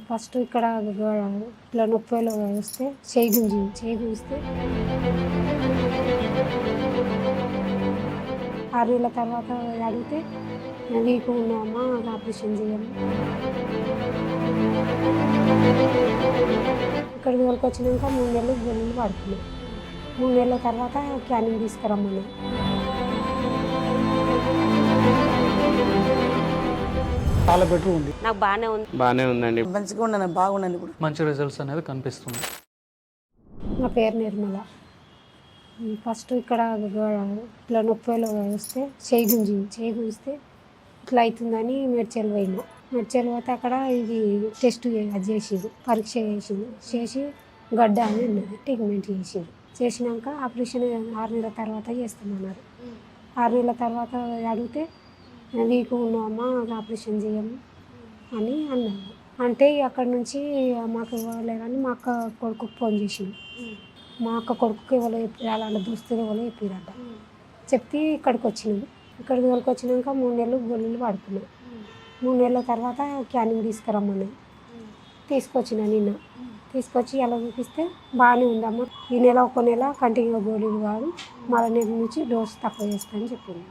First ఇక్కడ ఇట్లా నొప్పిలో వస్తే చేయి గుంజితే 6 నెలల తర్వాత అడిగితే వీక్ ఉన్నామా ఆపరేషన్ చేయాలి. ఇక్కడికి తోలుకొచ్చినాక 3 నెలలు గొల్లులు పడుతున్నాయి. 3 నెలల తర్వాత క్యానింగ్ తీసుకురమ్మన్నాం. చాలా బెటర్ ఉంది. నాకు బాగానే ఉందండి. మంచిగా ఉన్నాను, బాగున్నాను. ఇప్పుడు మంచి రిజల్ట్స్ అనేది కనిపిస్తుంది. నా పేరు నిర్మల. ఫస్ట్ ఇక్కడ ఇట్లా నొప్పిలో వస్తే చేయి గుంజితే ఇట్లా అవుతుందని మెడ్చల్ పోతే అక్కడ ఇది టెస్ట్ చేసింది, పరీక్ష చేసి గడ్డ అని అన్నది. ట్రీట్మెంట్ చేసినాక ఆపరేషన్ 6 నెలల తర్వాత చేస్తామన్నారు. 6 నెలల తర్వాత అడిగితే వీక్ ఉన్నామా ఆపరేషన్ చేయము అని అన్నారు. అంటే అక్కడ నుంచి మాకు ఇవ్వలే కానీ మా అక్క కొడుకుకి ఫోన్ చేసింది. మా అక్క కొడుకుకి ఎవరో చెప్పారు, అలాంటి దోస్తులు ఎవరో చెప్పారట. చెప్తే ఇక్కడికి తోలుకొచ్చినాక 3 నెలలు గొల్లులు పడుతున్నాయి. 3 నెలల తర్వాత క్యానింగ్ తీసుకురమ్మన్నాయి. నిన్న తీసుకొచ్చి అలా చూపిస్తే బాగానే ఉందమ్మ, ఈ నెల ఒక నెల కంటిన్యూ గోళీలు కాదు, మరో నెల నుంచి డోస్ తక్కువ చేస్తానని చెప్పింది.